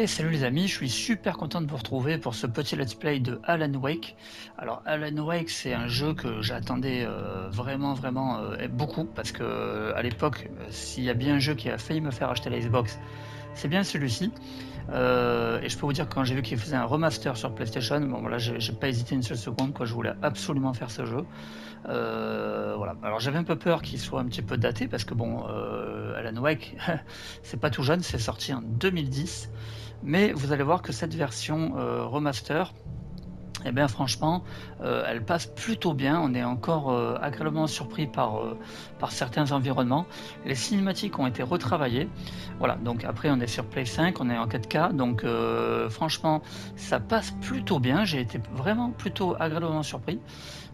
Hey, salut les amis, je suis super content de vous retrouver pour ce petit let's play de Alan Wake. Alors Alan Wake, c'est un jeu que j'attendais vraiment beaucoup parce que à l'époque, s'il y a bien un jeu qui a failli me faire acheter la Xbox, c'est bien celui-ci. Et je peux vous dire que quand j'ai vu qu'il faisait un remaster sur PlayStation, bon voilà, j'ai pas hésité une seule seconde, quoi, je voulais absolument faire ce jeu. Voilà. Alors j'avais un peu peur qu'il soit un petit peu daté parce que bon, Alan Wake, c'est pas tout jeune, c'est sorti en 2010. Mais vous allez voir que cette version remaster, eh bien franchement, elle passe plutôt bien. On est encore agréablement surpris par certains environnements. Les cinématiques ont été retravaillées. Voilà, donc après on est sur Play 5, on est en 4K, donc franchement ça passe plutôt bien. J'ai été vraiment plutôt agréablement surpris.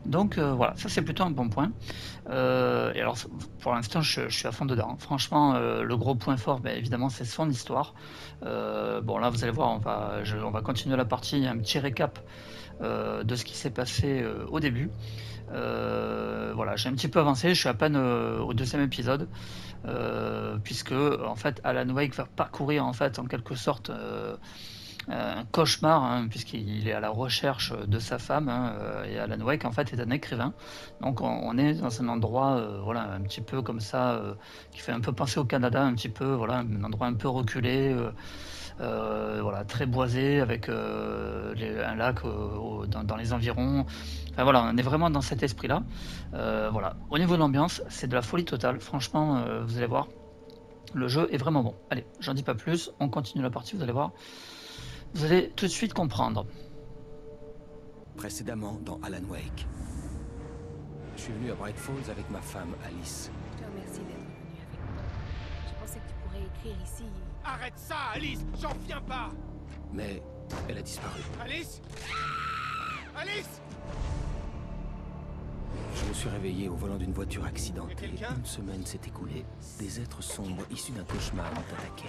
Donc voilà, ça c'est plutôt un bon point. Et alors pour l'instant je suis à fond dedans. Franchement, le gros point fort, ben, évidemment, c'est son histoire. Bon là vous allez voir, on va continuer la partie, il y a un petit récap de ce qui s'est passé au début. Voilà, j'ai un petit peu avancé, je suis à peine au deuxième épisode, puisque en fait Alan Wake va parcourir en fait en quelque sorte un cauchemar, hein, puisqu'il est à la recherche de sa femme, hein, et Alan Wake en fait est un écrivain. Donc on est dans un endroit voilà, un petit peu comme ça, qui fait un peu penser au Canada, un petit peu, voilà, un endroit un peu reculé, voilà, très boisé, avec un lac dans les environs. Enfin voilà, on est vraiment dans cet esprit-là. Voilà. Au niveau de l'ambiance, c'est de la folie totale. Franchement, vous allez voir, le jeu est vraiment bon. Allez, j'en dis pas plus, on continue la partie, vous allez voir. Vous allez tout de suite comprendre. Précédemment dans Alan Wake. Je suis venu à Bright Falls avec ma femme Alice. Je te remercie d'être venu avec moi. Je pensais que tu pourrais écrire ici. Arrête ça, Alice! J'en viens pas! Mais elle a disparu. Alice! Alice! Je me suis réveillé au volant d'une voiture Y a accidentée. quelqu'un? Une semaine s'est écoulée. Des êtres sombres issus d'un cauchemar m'ont attaqué.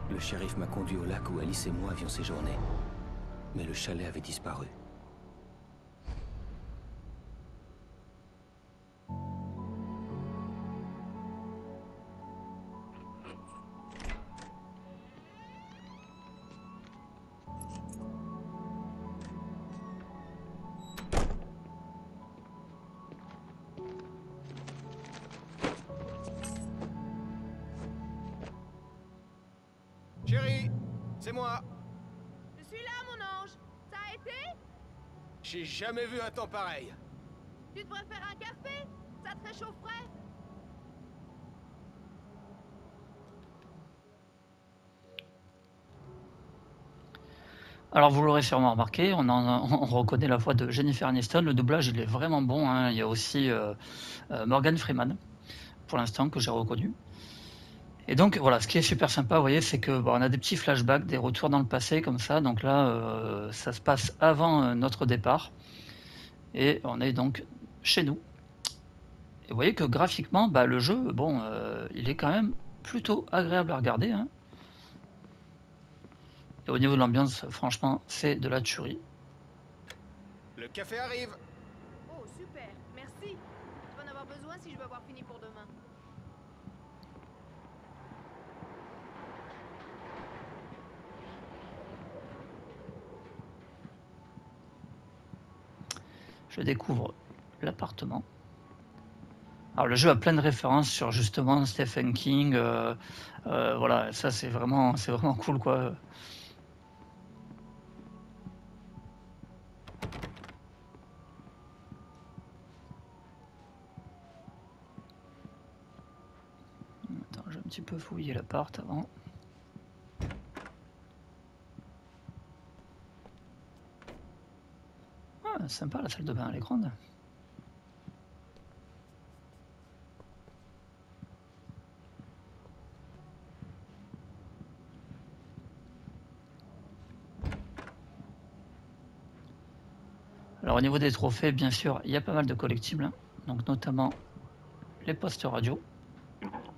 Le shérif m'a conduit au lac où Alice et moi avions séjourné. Mais le chalet avait disparu. Chérie, c'est moi. Je suis là, mon ange. Ça a été? J'ai jamais vu un temps pareil. Tu devrais faire un café. Ça te réchaufferait. Alors vous l'aurez sûrement remarqué, on reconnaît la voix de Jennifer Aniston, le doublage il est vraiment bon, hein. Il y a aussi Morgan Freeman, pour l'instant, que j'ai reconnu. Et donc voilà, ce qui est super sympa, vous voyez, c'est que bon, on a des petits flashbacks, des retours dans le passé comme ça, donc là ça se passe avant notre départ, et on est donc chez nous. Et vous voyez que graphiquement, bah, le jeu, bon, il est quand même plutôt agréable à regarder, hein. Et au niveau de l'ambiance, franchement, c'est de la tuerie. Le café arrive. Oh, super. Merci. Tu vas en avoir besoin si je veux avoir fini pour demain. Je découvre l'appartement. Alors le jeu a plein de références sur justement Stephen King, voilà, ça c'est vraiment cool, quoi. Attends, je vais un petit peu fouiller l'appart avant. Ah, sympa la salle de bain, elle est grande. Alors au niveau des trophées, bien sûr, il y a pas mal de collectibles, hein, donc notamment les postes radio.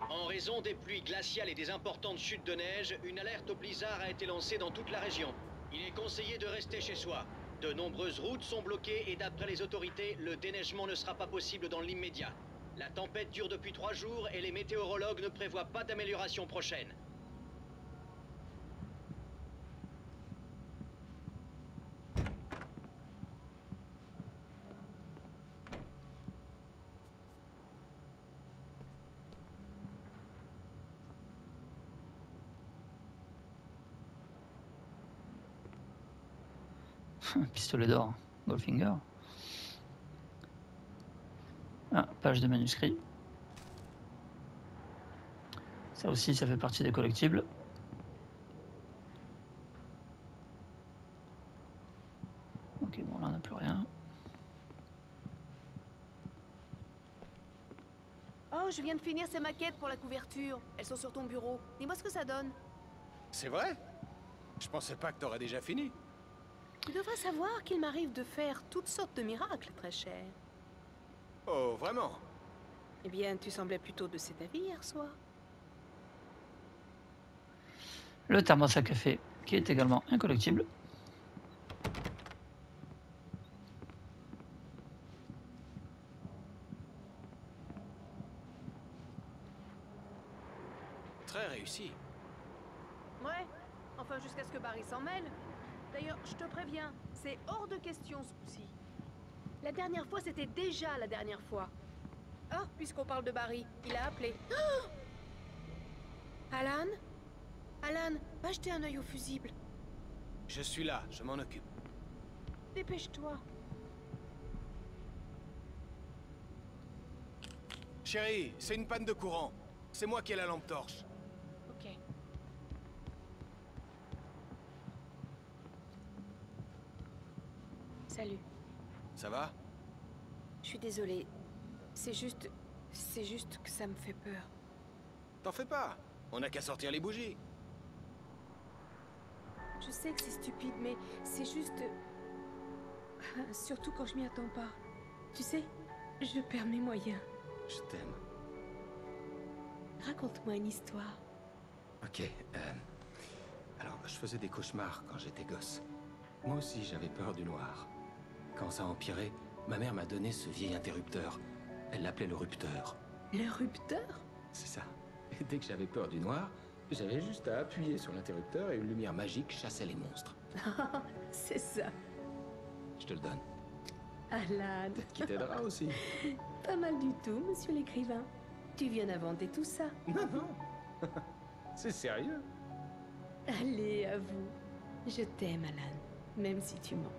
En raison des pluies glaciales et des importantes chutes de neige, une alerte au blizzard a été lancée dans toute la région. Il est conseillé de rester chez soi. De nombreuses routes sont bloquées et d'après les autorités, le déneigement ne sera pas possible dans l'immédiat. La tempête dure depuis 3 jours et les météorologues ne prévoient pas d'amélioration prochaine. Pistolet d'or, Goldfinger. Ah, page de manuscrit. Ça aussi, ça fait partie des collectibles. Ok, bon, là, on n'a plus rien. Oh, je viens de finir ces maquettes pour la couverture. Elles sont sur ton bureau. Dis-moi ce que ça donne. C'est vrai? Je pensais pas que t'aurais déjà fini. Tu devrais savoir qu'il m'arrive de faire toutes sortes de miracles, très cher. Oh, vraiment? Eh bien, tu semblais plutôt de cet avis hier soir. Le thermos à café, qui est également un collectible. Très réussi. Ouais, enfin jusqu'à ce que Barry s'en mêle. D'ailleurs, je te préviens, c'est hors de question ce coup-ci. La dernière fois, c'était déjà la dernière fois. Ah, puisqu'on parle de Barry, il a appelé. Oh Alan? Alan, va jeter un œil au fusible. Je suis là, je m'en occupe. Dépêche-toi. Chérie, c'est une panne de courant. C'est moi qui ai la lampe torche. Ok. Salut. Ça va? Je suis désolée. C'est juste que ça me fait peur. T'en fais pas. On n'a qu'à sortir les bougies. Je sais que c'est stupide, mais c'est juste... Surtout quand je m'y attends pas. Tu sais, je perds mes moyens. Je t'aime. Raconte-moi une histoire. Ok, alors, je faisais des cauchemars quand j'étais gosse. Moi aussi, j'avais peur du noir. Quand ça a empiré, ma mère m'a donné ce vieil interrupteur. Elle l'appelait le rupteur. Le rupteur? C'est ça. Et dès que j'avais peur du noir, j'avais juste à appuyer sur l'interrupteur et une lumière magique chassait les monstres. C'est ça. Je te le donne. Alan. Qui t'aidera aussi. Pas mal du tout, monsieur l'écrivain. Tu viens d'inventer tout ça. Non, non. C'est sérieux. Allez, à vous. Je t'aime, Alan. Même si tu mens.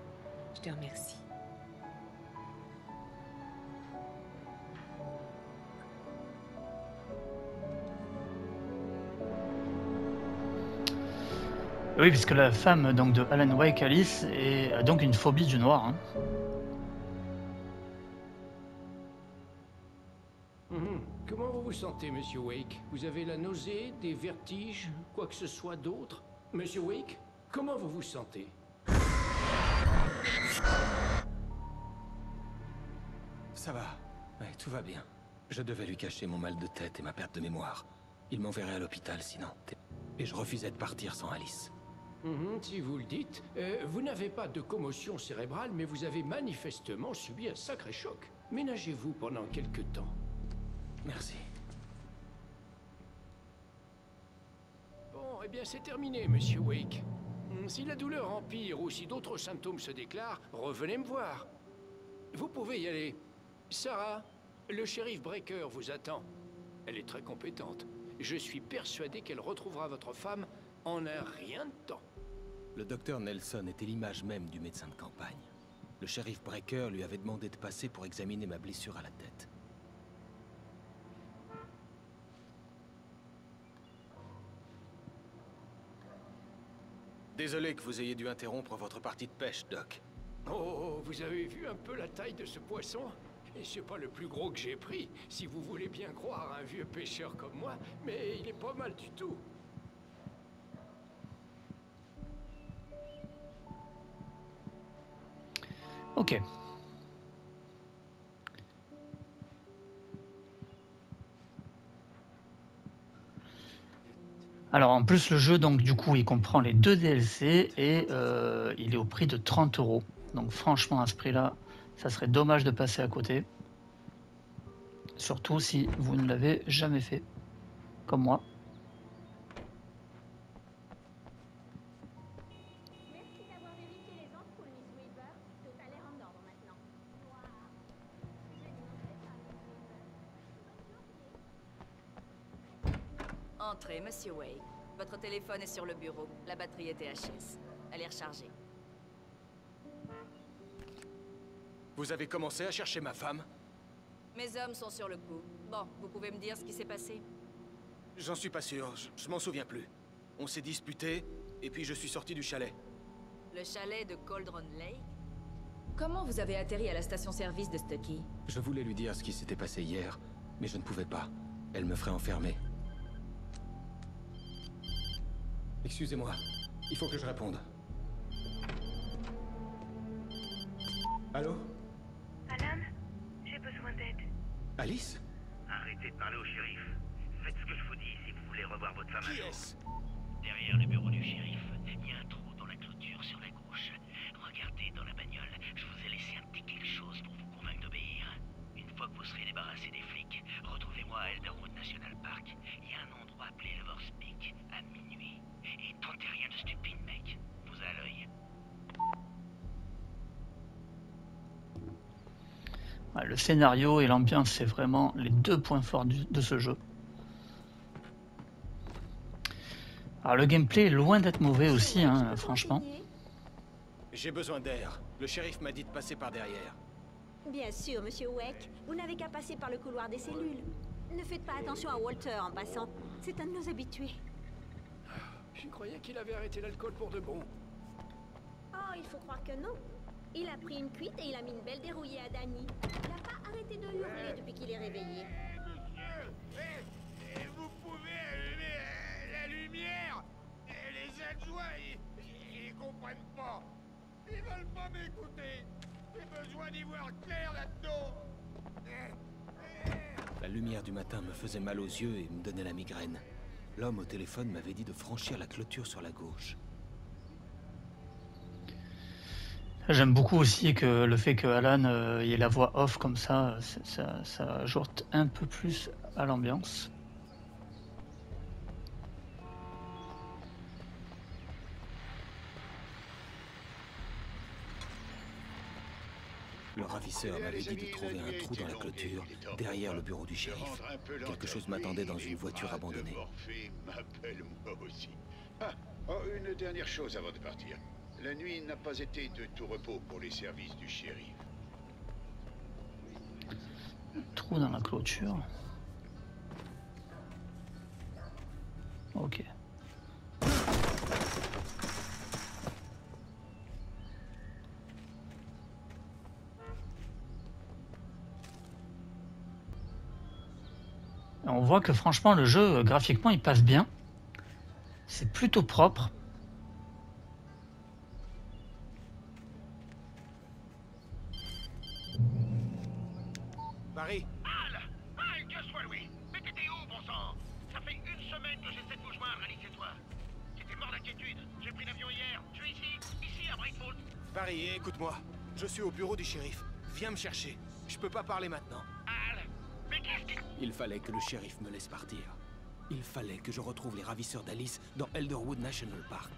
Je te remercie. Oui, puisque la femme donc, de Alan Wake, Alice, a donc une phobie du noir. Hein. Comment vous vous sentez, Monsieur Wake? Vous avez la nausée, des vertiges, quoi que ce soit d'autre? Monsieur Wake, comment vous vous sentez? Ça va. Ouais, tout va bien. Je devais lui cacher mon mal de tête et ma perte de mémoire. Il m'enverrait à l'hôpital sinon. Et je refusais de partir sans Alice. Si vous le dites. Vous n'avez pas de commotion cérébrale, mais vous avez manifestement subi un sacré choc. Ménagez-vous pendant quelque temps. Merci. Bon, eh bien c'est terminé, Monsieur Wake. Si la douleur empire ou si d'autres symptômes se déclarent, revenez me voir. Vous pouvez y aller. Sarah, le shérif Breaker vous attend. Elle est très compétente. Je suis persuadé qu'elle retrouvera votre femme en un rien de temps. Le docteur Nelson était l'image même du médecin de campagne. Le shérif Breaker lui avait demandé de passer pour examiner ma blessure à la tête. Désolé que vous ayez dû interrompre votre partie de pêche, Doc. Oh, vous avez vu un peu la taille de ce poisson? Et c'est pas le plus gros que j'ai pris, si vous voulez bien croire un vieux pêcheur comme moi, mais il est pas mal du tout. Ok. Alors en plus le jeu donc du coup il comprend les 2 DLC et il est au prix de 30 €. Donc franchement à ce prix là, ça serait dommage de passer à côté. Surtout si vous ne l'avez jamais fait, comme moi. Merci d'avoir vérifié les ampoules, Miss Weaver. Tout a l'air en ordre maintenant. Entrez, Monsieur Wake. Votre téléphone est sur le bureau. La batterie est THS. Elle est rechargée. Vous avez commencé à chercher ma femme? Mes hommes sont sur le coup. Bon, vous pouvez me dire ce qui s'est passé? J'en suis pas sûr, je m'en souviens plus. On s'est disputé, et puis je suis sorti du chalet. Le chalet de Cauldron Lake? Comment vous avez atterri à la station-service de Stucky? Je voulais lui dire ce qui s'était passé hier, mais je ne pouvais pas. Elle me ferait enfermer. Excusez-moi, il faut que je réponde. Allô? Alan, j'ai besoin d'aide. Alice? Arrêtez de parler au shérif. Faites ce que je vous dis si vous voulez revoir votre femme à Qui jour. est-ce? Derrière le bureau du shérif, il y a un trou dans la clôture sur la gauche. Regardez dans la bagnole, je vous ai laissé un petit quelque chose pour vous convaincre d'obéir. Une fois que vous serez débarrassé des flics, retrouvez-moi à Elderwood National Park. Il y a un endroit appelé Lover's Peak, à minuit. Et tentez rien de stupide, mec. Vous à l'œil. Ouais, le scénario et l'ambiance, c'est vraiment les deux points forts de ce jeu. Alors le gameplay est loin d'être mauvais aussi, hein, franchement. J'ai besoin d'air. Le shérif m'a dit de passer par derrière. Bien sûr, monsieur Wake. Vous n'avez qu'à passer par le couloir des cellules. Ne faites pas attention à Walter en passant. C'est un de nos habitués. Je croyais qu'il avait arrêté l'alcool pour de bon. Oh, il faut croire que non. Il a pris une cuite et il a mis une belle dérouillée à Danny. Il n'a pas arrêté de hurler depuis qu'il est réveillé. Vous pouvez allumer la lumière. Les adjoints, ils comprennent pas. Ils veulent pas m'écouter. J'ai besoin d'y voir clair là-dedans. La lumière du matin me faisait mal aux yeux et me donnait la migraine. L'homme au téléphone m'avait dit de franchir la clôture sur la gauche. J'aime beaucoup aussi que le fait que Alan ait la voix off comme ça, ça ajoute un peu plus à l'ambiance. Le ravisseur m'avait dit de trouver un trou dans la clôture, derrière le bureau du shérif. Quelque chose m'attendait dans une voiture abandonnée. M'appelle-moi aussi. Ah, oh, une dernière chose avant de partir. La nuit n'a pas été de tout repos pour les services du shérif. Trou dans la clôture. Ok. On voit que franchement le jeu graphiquement il passe bien. C'est plutôt propre. Barry? Al, que soit Louis. Mais t'étais où, bon sang? Ça fait une semaine que j'essaie de vous joindre, Alice et toi. J'étais mort d'inquiétude. J'ai pris l'avion hier. Je suis ici à Brightfoot. Barry, écoute-moi. Je suis au bureau du shérif. Viens me chercher. Je peux pas parler maintenant. Al, mais qu'est-ce que... Il fallait que le shérif me laisse partir. Il fallait que je retrouve les ravisseurs d'Alice dans Elderwood National Park.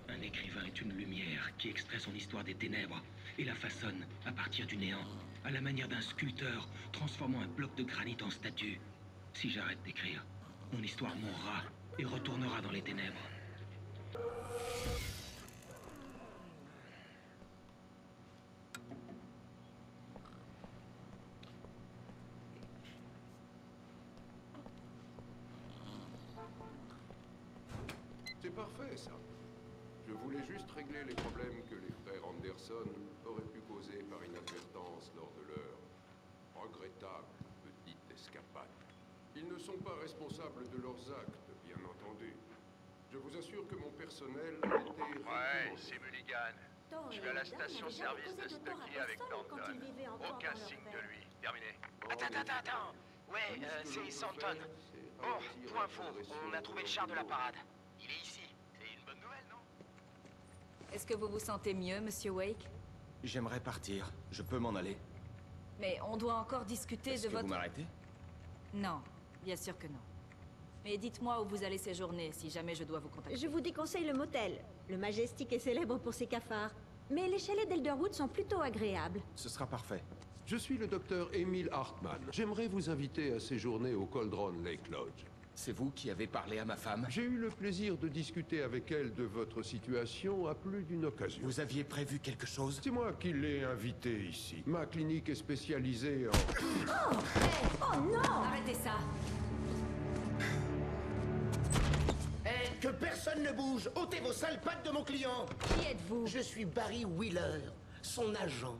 Un écrivain est une lumière qui extrait son histoire des ténèbres et la façonne à partir du néant, à la manière d'un sculpteur transformant un bloc de granit en statue. Si j'arrête d'écrire, mon histoire mourra et retournera dans les ténèbres. C'est parfait, ça. Je voulais juste régler les problèmes que les frères Anderson auraient pu causer par inadvertance lors de leur regrettable petite escapade. Ils ne sont pas responsables de leurs actes, bien entendu. Je vous assure que mon personnel a été... Ouais, c'est Mulligan. Je suis à la station-service de Stucky avec Thornton. Aucun signe de lui. Terminé. Attends. Ouais, c'est Santon. Bon, pour info, on a trouvé le char de la parade. Il est ici. C'est une bonne nouvelle, non? Est-ce que vous vous sentez mieux, monsieur Wake? J'aimerais partir. Je peux m'en aller. Mais on doit encore discuter Est-ce de que votre... vous m'arrêtez? Non, bien sûr que non. Mais dites-moi où vous allez séjourner, si jamais je dois vous contacter. Je vous déconseille le motel. Le Majestic est célèbre pour ses cafards. Mais les chalets d'Elderwood sont plutôt agréables. Ce sera parfait. Je suis le docteur Emile Hartman. J'aimerais vous inviter à séjourner au Cauldron Lake Lodge. C'est vous qui avez parlé à ma femme? J'ai eu le plaisir de discuter avec elle de votre situation à plus d'une occasion. Vous aviez prévu quelque chose? C'est moi qui l'ai invitée ici. Ma clinique est spécialisée en... Oh, hey, oh non! Arrêtez ça! Eh, que personne ne bouge! Ôtez vos sales pattes de mon client! Qui êtes-vous? Je suis Barry Wheeler, son agent.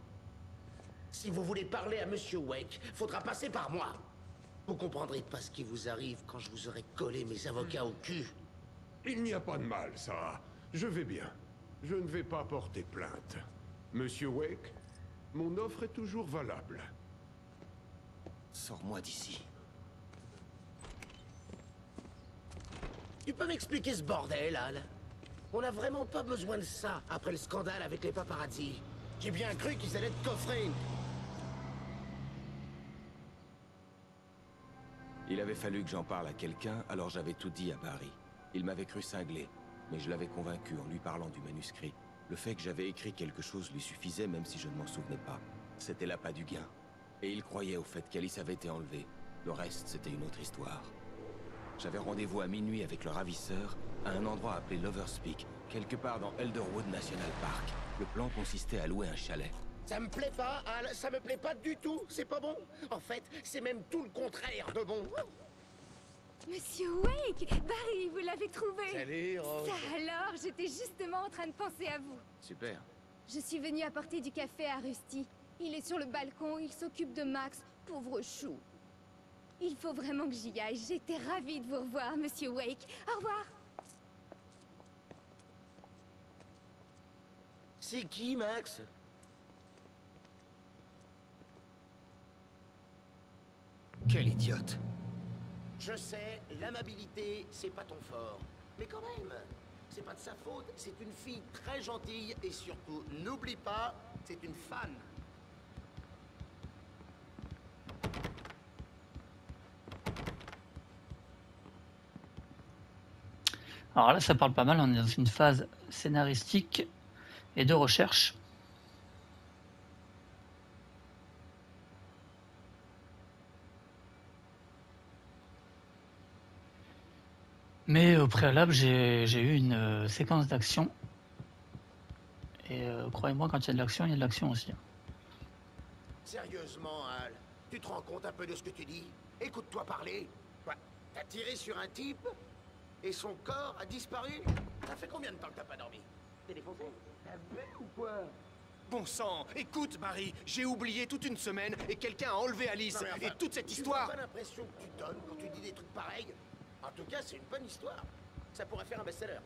Si vous voulez parler à Monsieur Wake, faudra passer par moi. Vous comprendrez pas ce qui vous arrive quand je vous aurai collé mes avocats au cul. Il n'y a pas de mal, Sarah. Je vais bien. Je ne vais pas porter plainte. Monsieur Wake, mon offre est toujours valable. Sors-moi d'ici. Tu peux m'expliquer ce bordel, Al? On n'a vraiment pas besoin de ça après le scandale avec les paparazzi. J'ai bien cru qu'ils allaient te coffrer. Il avait fallu que j'en parle à quelqu'un, alors j'avais tout dit à Barry. Il m'avait cru cinglé, mais je l'avais convaincu en lui parlant du manuscrit. Le fait que j'avais écrit quelque chose lui suffisait même si je ne m'en souvenais pas. C'était l'appât du gain. Et il croyait au fait qu'Alice avait été enlevée. Le reste, c'était une autre histoire. J'avais rendez-vous à minuit avec le ravisseur, à un endroit appelé Lover's Peak, quelque part dans Elderwood National Park. Le plan consistait à louer un chalet. Ça me plaît pas, Al, ça me plaît pas du tout, c'est pas bon. En fait, c'est même tout le contraire de bon. Monsieur Wake, Barry, vous l'avez trouvé. Salut, Rose. Ça alors, j'étais justement en train de penser à vous. Super. Je suis venue apporter du café à Rusty. Il est sur le balcon, il s'occupe de Max, pauvre chou. Il faut vraiment que j'y aille. J'étais ravie de vous revoir, Monsieur Wake. Au revoir. C'est qui, Max? Quel idiote. Je sais, l'amabilité, c'est pas ton fort. Mais quand même, c'est pas de sa faute. C'est une fille très gentille et surtout, n'oublie pas, c'est une fan. Alors là, ça parle pas mal. On est dans une phase scénaristique et de recherche. Mais au préalable, j'ai eu une séquence d'action. Et croyez-moi, quand il y a de l'action, il y a de l'action aussi. Sérieusement, Al, tu te rends compte un peu de ce que tu dis? Écoute-toi parler. Quoi? T'as tiré sur un type et son corps a disparu? Ça fait combien de temps que t'as pas dormi? T'es défoncé? T'as bu ou quoi? Bon sang, écoute Barry, j'ai oublié toute une semaine et quelqu'un a enlevé Alice. Non, mais enfin, et toute cette tu histoire... vois pas l'impression que tu donnes quand tu dis des trucs pareils? En tout cas, c'est une bonne histoire. Ça pourrait faire un best-seller.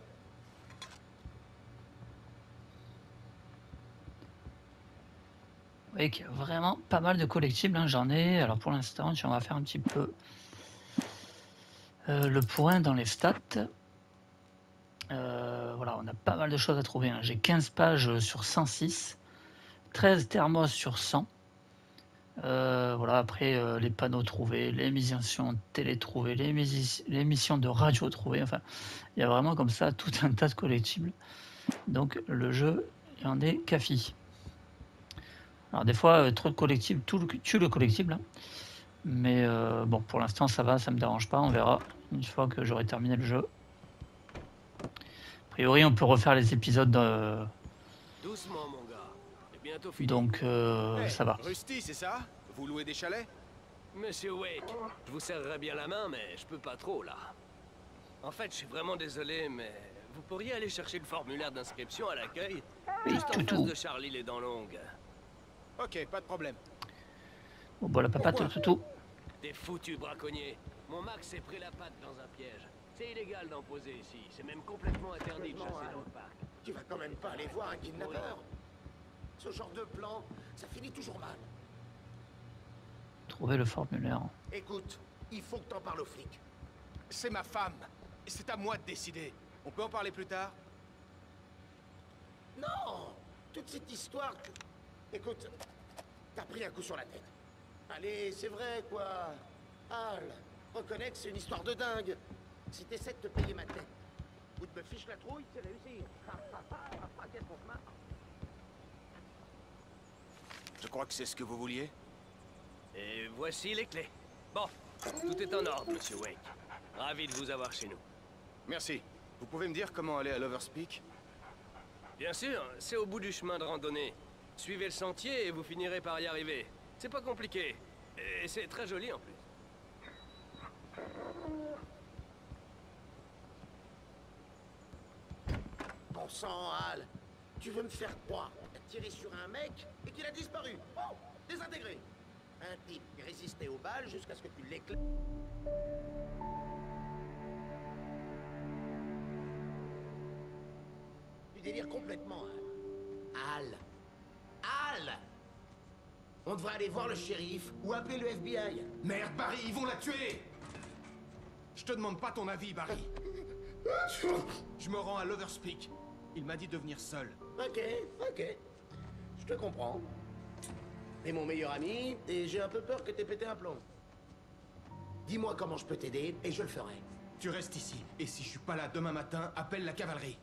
Vous voyez qu'il y a vraiment pas mal de collectibles, hein, j'en ai. Alors pour l'instant, on va faire un petit peu le point dans les stats. Voilà, on a pas mal de choses à trouver, hein. J'ai 15 pages sur 106, 13 thermos sur 100. Voilà, après les panneaux trouvés, l'émission télé trouvée, l'émission de radio trouvée. Enfin, il y a vraiment comme ça tout un tas de collectibles. Donc le jeu, il y en est café. Alors des fois, trop de collectibles tue le collectible, hein. Mais bon, pour l'instant ça va, ça me dérange pas. On verra une fois que j'aurai terminé le jeu. A priori, on peut refaire les épisodes. Doucement, mon gars. C'est bientôt fini. Donc Hey, ça va. Rusty, c'est ça? Vous louez des chalets? Monsieur Wake, je vous serrerai bien la main, mais je peux pas trop, là. En fait, je suis vraiment désolé, mais vous pourriez aller chercher le formulaire d'inscription à l'accueil? Oui, Juste en toutou. face de Charlie les dents longues. Ok, pas de problème. Bon, bah la papate, toutou. Des foutus braconniers. Mon Max s'est pris la patte dans un piège. C'est illégal d'en poser ici. C'est même complètement interdit de chasser dans le parc. Tu vas quand même pas aller voir un kidnappeur. Ce genre de plan, ça finit toujours mal. Trouver le formulaire. Écoute, il faut que t'en parles aux flics. C'est ma femme. Et c'est à moi de décider. On peut en parler plus tard? Non! Toute cette histoire que... Écoute, t'as pris un coup sur la tête. Allez, c'est vrai, quoi. Al, reconnais que c'est une histoire de dingue. Si t'essaies de te payer ma tête, ou de me fiche la trouille, c'est réussir. Qu'est-ce qu'on se marre? Je crois que c'est ce que vous vouliez. Et voici les clés. Bon, tout est en ordre, monsieur Wake. Ravi de vous avoir chez nous. Merci. Vous pouvez me dire comment aller à Loverspeak? Bien sûr, c'est au bout du chemin de randonnée. Suivez le sentier et vous finirez par y arriver. C'est pas compliqué. Et c'est très joli en plus. Bon sang, Hal. Tu veux me faire croire qu'on t'a tiré sur un mec et qu'il a disparu? Oh, désintégré. Un type qui résistait au bal jusqu'à ce que tu l'éclaires. Tu délires complètement, Hal. Hal! On devrait aller voir le shérif ou appeler le FBI. Merde, Barry, ils vont la tuer! Je te demande pas ton avis, Barry. Je me rends à Loverspeak. Il m'a dit de venir seul. Ok. Je te comprends. T'es mon meilleur ami, et j'ai un peu peur que t'aies pété un plomb. Dis-moi comment je peux t'aider, et je le ferai. Tu restes ici, et si je suis pas là demain matin, appelle la cavalerie.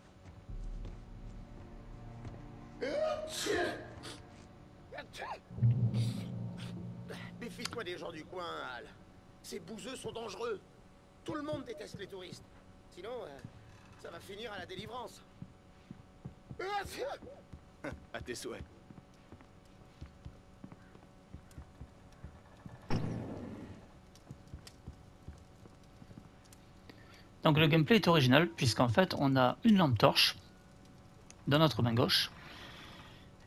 Méfie-toi des gens du coin, Hal. Ces bouseux sont dangereux. Tout le monde déteste les touristes. Sinon, ça va finir à la délivrance. À tes souhaits. Donc le gameplay est original puisqu'en fait on a une lampe torche dans notre main gauche.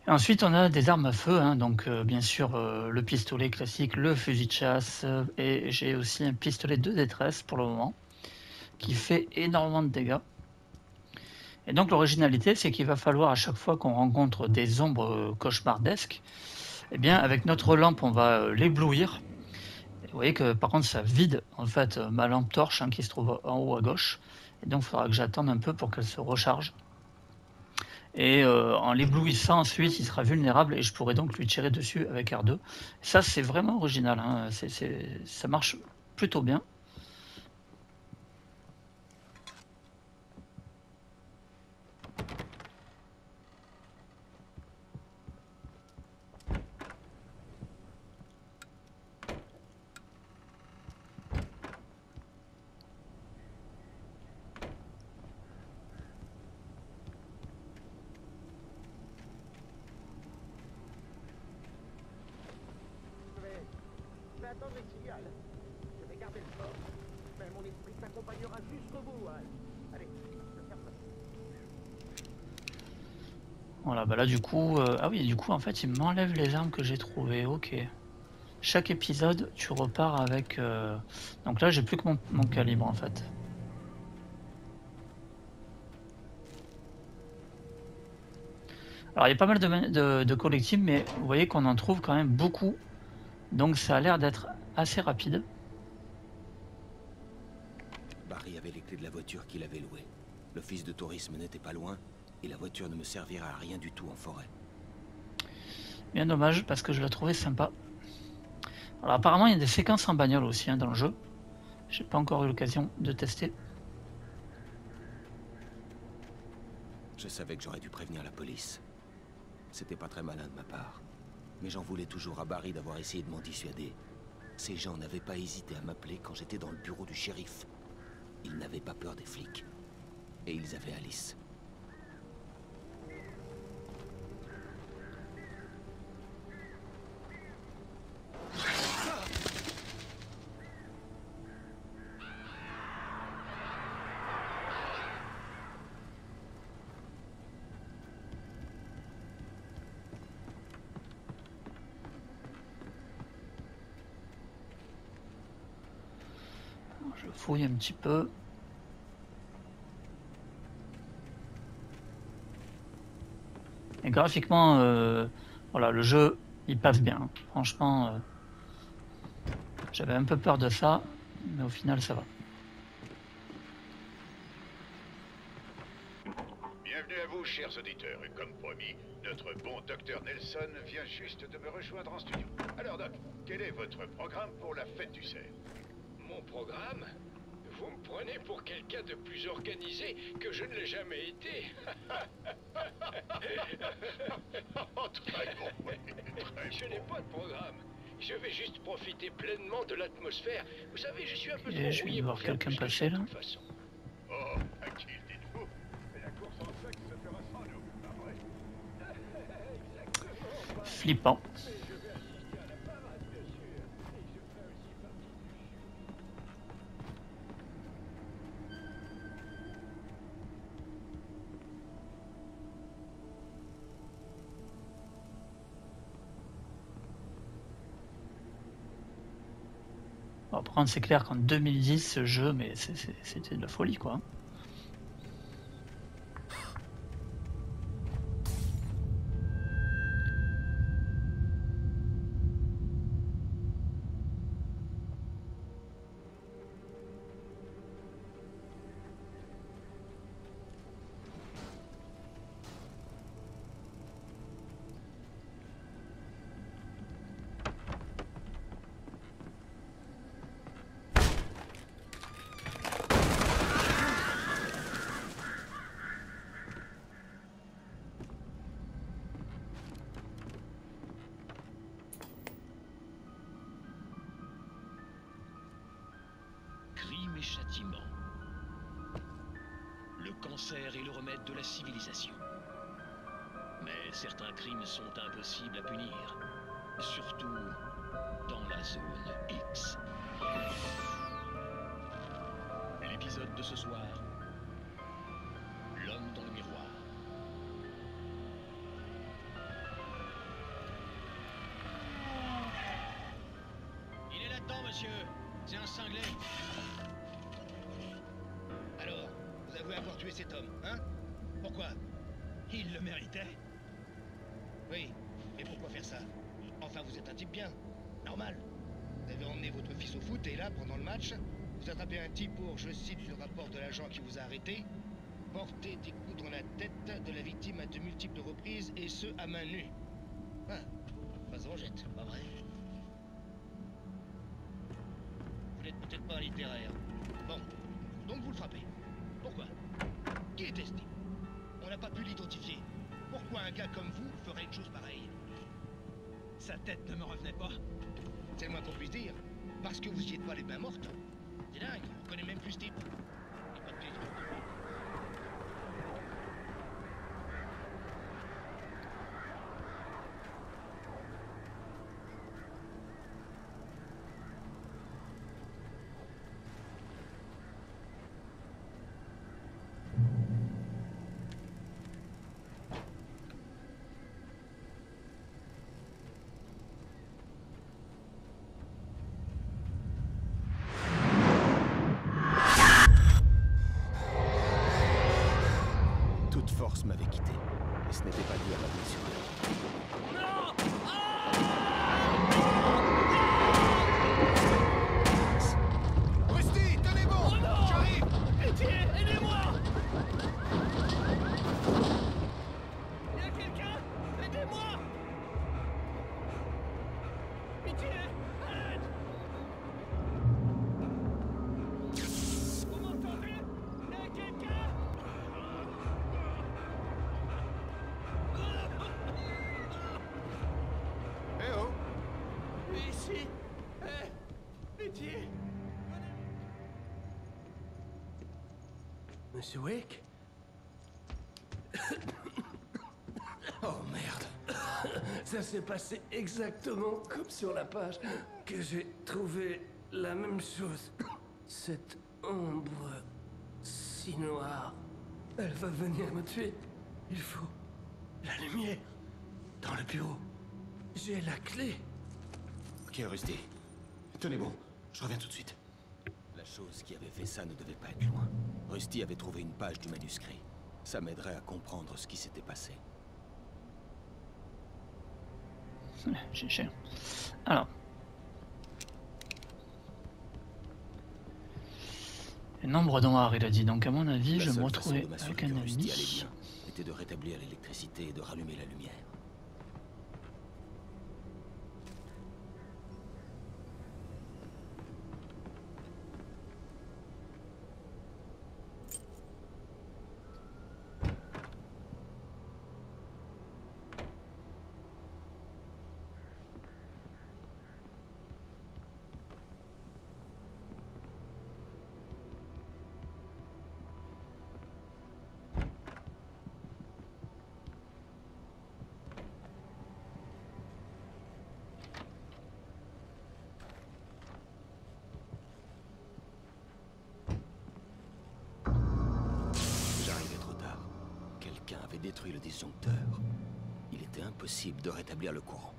Et ensuite on a des armes à feu, hein, donc bien sûr le pistolet classique, le fusil de chasse et j'ai aussi un pistolet de détresse pour le moment qui fait énormément de dégâts. Et donc l'originalité c'est qu'il va falloir à chaque fois qu'on rencontre des ombres cauchemardesques, eh bien avec notre lampe on va l'éblouir. Vous voyez que par contre ça vide en fait ma lampe torche qui se trouve en haut à gauche. Et donc il faudra que j'attende un peu pour qu'elle se recharge. Et en l'éblouissant ensuite il sera vulnérable et je pourrai donc lui tirer dessus avec R2. Ça c'est vraiment original, hein. Ça marche plutôt bien. Je vais attendre ici, Hal. Je vais garder le fort. Mais mon esprit t'accompagnera jusqu'au bout, Hal. Allez, je ferme ça. Voilà, bah là du coup, ah oui, du coup en fait il m'enlève les armes que j'ai trouvées, ok. Chaque épisode tu repars avec, donc là j'ai plus que mon calibre en fait. Alors il y a pas mal de collectibles mais vous voyez qu'on en trouve quand même beaucoup. Donc ça a l'air d'être assez rapide. Barry avait les clés de la voiture qu'il avait louée. L'office de tourisme n'était pas loin et la voiture ne me servira à rien du tout en forêt. Bien dommage parce que je la trouvais sympa. Alors apparemment il y a des séquences en bagnole aussi dans le jeu. J'ai pas encore eu l'occasion de tester. Je savais que j'aurais dû prévenir la police. C'était pas très malin de ma part. Mais j'en voulais toujours à Barry d'avoir essayé de m'en dissuader. Ces gens n'avaient pas hésité à m'appeler quand j'étais dans le bureau du shérif. Ils n'avaient pas peur des flics. Et ils avaient Alice. Je fouille un petit peu. Et graphiquement, voilà, le jeu il passe bien. Franchement, j'avais un peu peur de ça, mais au final ça va. Bienvenue à vous, chers auditeurs. Et comme promis, notre bon docteur Nelson vient juste de me rejoindre en studio. Alors, Doc, quel est votre programme pour la fête du cerf? Mon programme? Vous me prenez pour quelqu'un de plus organisé que je ne l'ai jamais été. Oh, très bon, oui, très Je n'ai pas de programme. Je vais juste profiter pleinement de l'atmosphère. Vous savez, je suis un peu Et trop je viens rouillé de voir pour faire quelqu'un plus que passer ça, là. de toute façon. Oh, tranquille, dites-vous. Mais la course en sac se fera sans nous, pas vrai? Flippant. Bon, par contre, c'est clair qu'en 2010, ce jeu, mais c'était de la folie, quoi. Crime et châtiment. Le cancer est le remède de la civilisation. Mais certains crimes sont impossibles à punir. Surtout dans la zone X. L'épisode de ce soir. L'homme dans le miroir. Il est là-dedans, monsieur. C'est un cinglé. Alors, vous avouez avoir tué cet homme, hein? Pourquoi? Il le méritait. Oui, mais pourquoi faire ça? Enfin, vous êtes un type bien. Normal. Vous avez emmené votre fils au foot et là, pendant le match, vous attrapez un type pour, je cite le rapport de l'agent qui vous a arrêté, porter des coups dans la tête de la victime à de multiples reprises et ce, à main nue. Ah, pas se rejette, pas vrai? Vous n'êtes peut-être pas littéraire. Bon, donc vous le frappez. Pourquoi? Qui est-ce? On n'a pas pu l'identifier. Pourquoi un gars comme vous ferait une chose pareille? Sa tête ne me revenait pas. C'est le moins qu'on puisse dire. Parce que vous y êtes pas les mains mortes. C'est dingue, on connaît même plus ce type. Et pas de pied. Toute force m'avait quitté. Et ce n'était pas dû à ma blessure. Rusty, tenez bon! J'arrive! Pitié, aidez-moi! Y a quelqu'un? Aidez-moi! Pitié, à l'aide! Vous m'entendez? Y a quelqu'un? Eh oh! Ici! Pitié! Monsieur Wake? Oh merde. Ça s'est passé exactement comme sur la page, que j'ai trouvé la même chose. Cette ombre si noire, elle va venir me tuer. Il faut la lumière dans le bureau. J'ai la clé. Ok, Rusty. Tenez bon, je reviens tout de suite. La chose qui avait fait ça ne devait pas être loin. Rusty avait trouvé une page du manuscrit. Ça m'aiderait à comprendre ce qui s'était passé. GG. Alors. Le nombre noir, il a dit. Donc, à mon avis, je vais me retrouver avec un ami. Était de rétablir l'électricité et de rallumer la lumière. détruit le disjoncteur, il était impossible de rétablir le courant.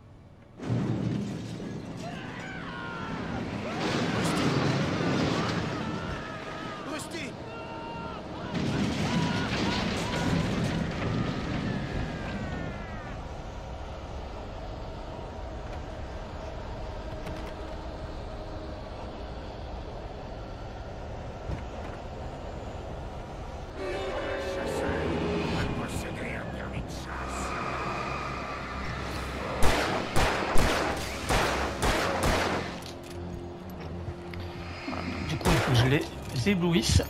Rusty! Du coup, il faut que je les éblouisse.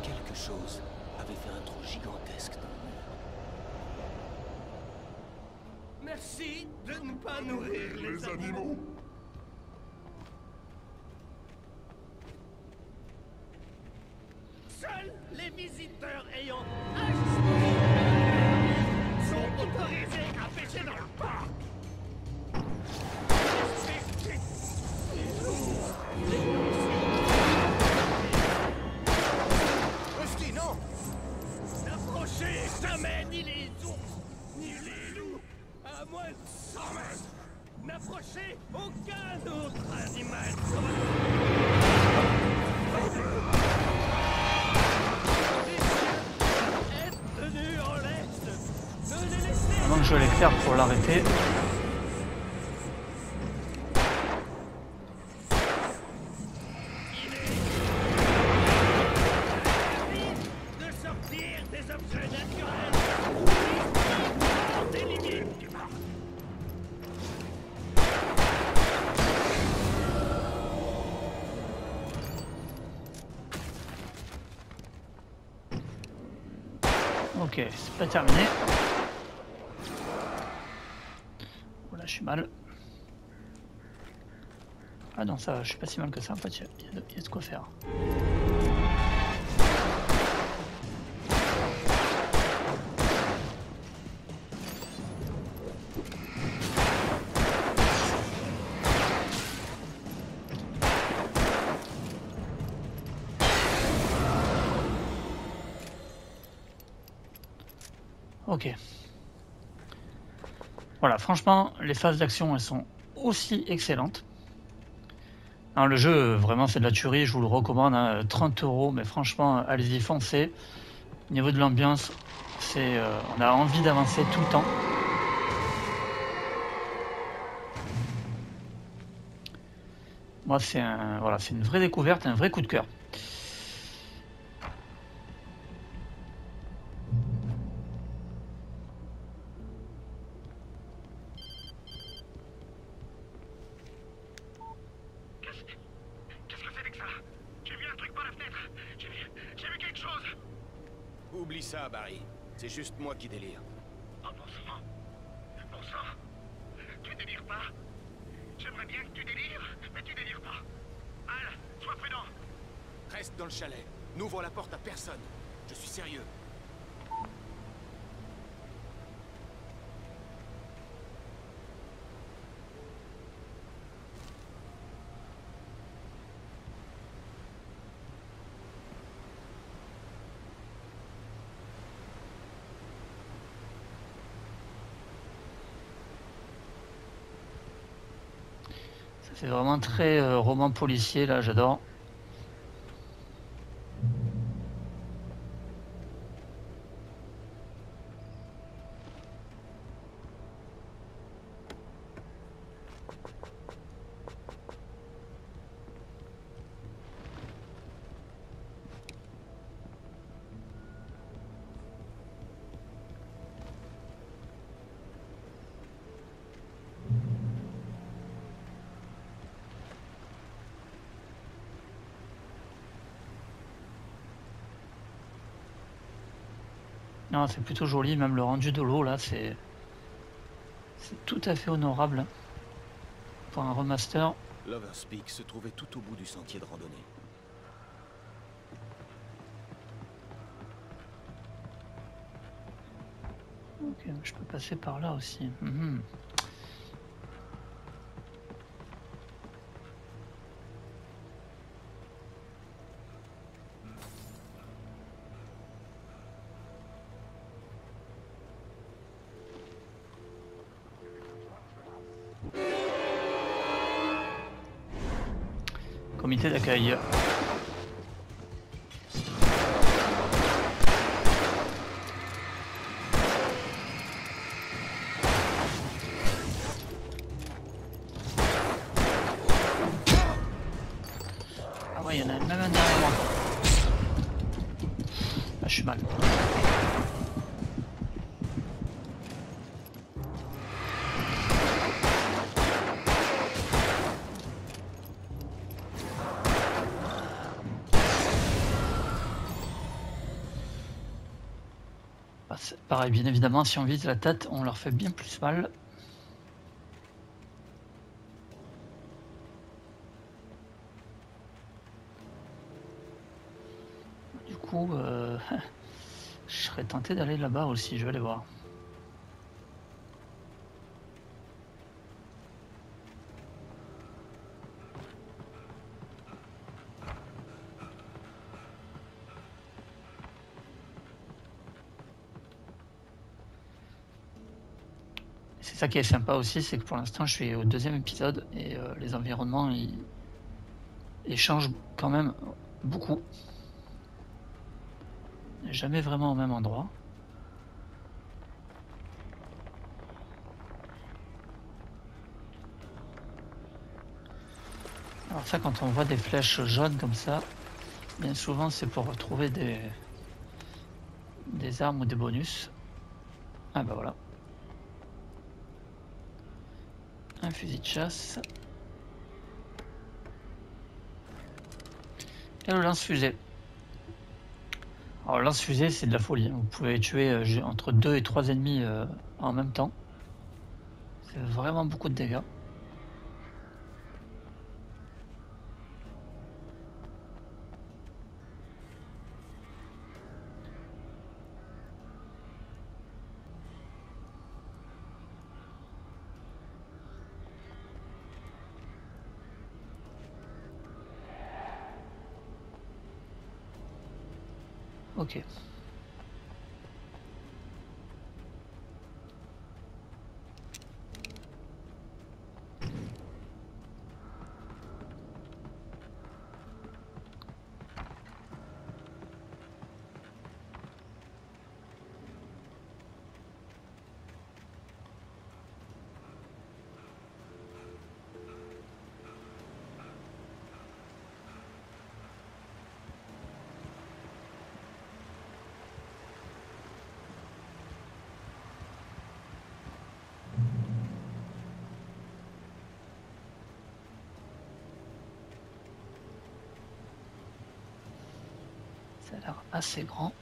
Quelque chose avait fait un trou gigantesque dans le mur. Merci de ne pas nourrir les animaux. Seuls les visiteurs ayant sont autorisés à pêcher dans le parc. Rusty, non! N'approchez jamais ni les ours, ni les loups, à moins de 100 mètres. N'approchez aucun autre animal Avant que je l'éclaire pour l'arrêter. de sortir des objets naturels des limites du parc. Ok, c'est pas terminé. Voilà, je suis mal. Ah non, ça va, je suis pas si mal que ça. En fait, il y a de quoi faire. Ok. Voilà, franchement, les phases d'action, elles sont aussi excellentes. Alors, le jeu, vraiment, c'est de la tuerie, je vous le recommande, hein, 30 €, mais franchement, allez-y, foncez. Au niveau de l'ambiance, on a envie d'avancer tout le temps. Moi, c'est une vraie découverte, un vrai coup de cœur. Oublie ça, Barry. C'est juste moi qui délire. Oh, bon sang. Bon sang. Tu délires pas? J'aimerais bien que tu délires, mais tu délires pas. Al, sois prudent. Reste dans le chalet. N'ouvre la porte à personne. Je suis sérieux. C'est vraiment très roman policier, là, j'adore. Non, c'est plutôt joli, même le rendu de l'eau là, c'est tout à fait honorable pour un remaster. Lover's Peak se trouvait tout au bout du sentier de randonnée. Ok, je peux passer par là aussi. Mhm. Comité d'accueil. Ah ouais, il y en a même un derrière moi. Ah, je suis mal. Pareil, bien évidemment, si on vise la tête, on leur fait bien plus mal. Du coup, je serais tenté d'aller là-bas aussi, je vais aller voir. C'est ça qui est sympa aussi, c'est que pour l'instant je suis au 2e épisode et les environnements ils changent quand même beaucoup. Jamais vraiment au même endroit. Alors ça, quand on voit des flèches jaunes comme ça, bien souvent c'est pour retrouver des armes ou des bonus. Ah bah voilà. Un fusil de chasse. Et le lance-fusée. Alors le lance-fusée c'est de la folie. Vous pouvez tuer entre 2 et 3 ennemis en même temps. C'est vraiment beaucoup de dégâts. Ok. Ça a l'air assez grand.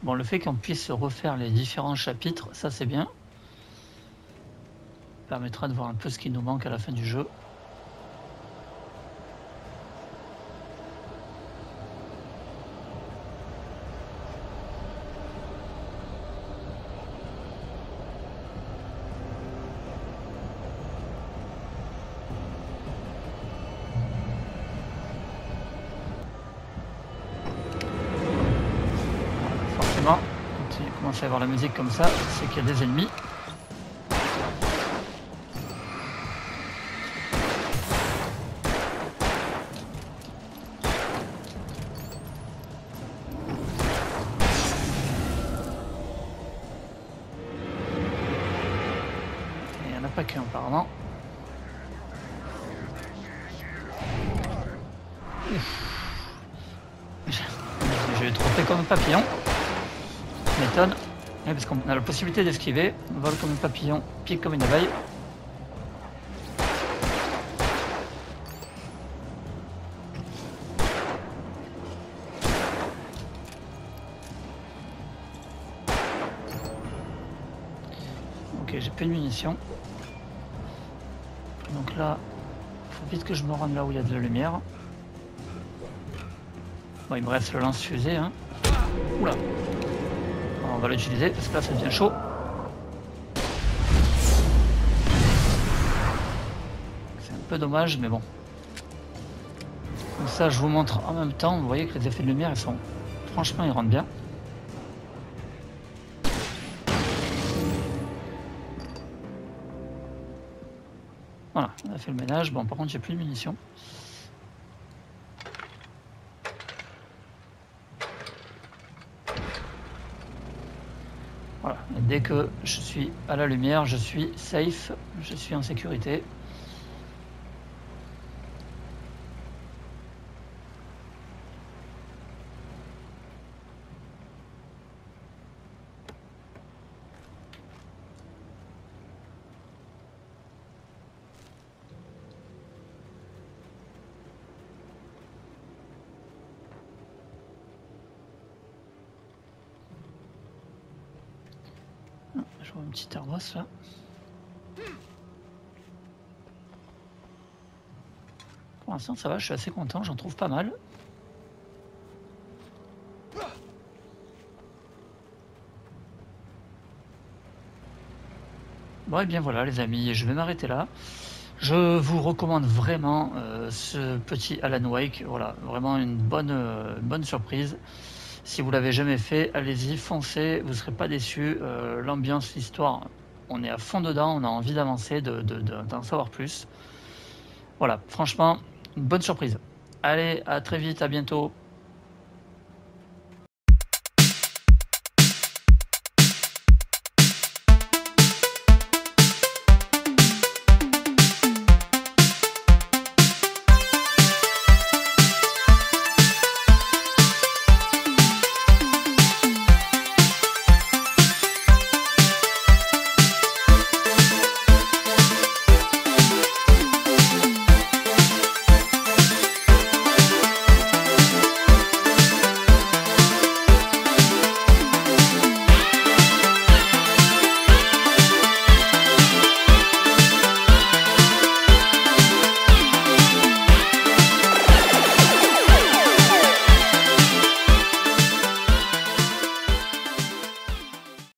Bon, le fait qu'on puisse refaire les différents chapitres, ça c'est bien. Ça permettra de voir un peu ce qui nous manque à la fin du jeu. À voir la musique comme ça, c'est qu'il y a des ennemis. Il n'y en a pas qu'un apparemment. J'ai trompé comme un papillon. Ça m'étonne. Ouais, parce qu'on a la possibilité d'esquiver, on vole comme un papillon, pique comme une abeille. Ok, j'ai plus de munitions. Donc là, il faut vite que je me rende là où il y a de la lumière. Bon, il me reste le lance-fusée. Hein. Oula. Alors, on va l'utiliser parce que là, ça devient chaud. C'est un peu dommage, mais bon. Comme ça, je vous montre en même temps. Vous voyez que les effets de lumière, ils sont... Franchement, ils rendent bien. Voilà, on a fait le ménage. Bon, par contre, j'ai plus de munitions. Voilà, et dès que je suis à la lumière, je suis safe, je suis en sécurité. Je vois une petite herbosse là. Pour l'instant ça va, je suis assez content, j'en trouve pas mal. Bon et bien voilà les amis, je vais m'arrêter là. Je vous recommande vraiment ce petit Alan Wake, voilà, vraiment une bonne surprise. Si vous l'avez jamais fait, allez-y, foncez, vous ne serez pas déçus. L'ambiance, l'histoire, on est à fond dedans, on a envie d'avancer, d'en savoir plus. Voilà, franchement, une bonne surprise. Allez, à très vite, à bientôt.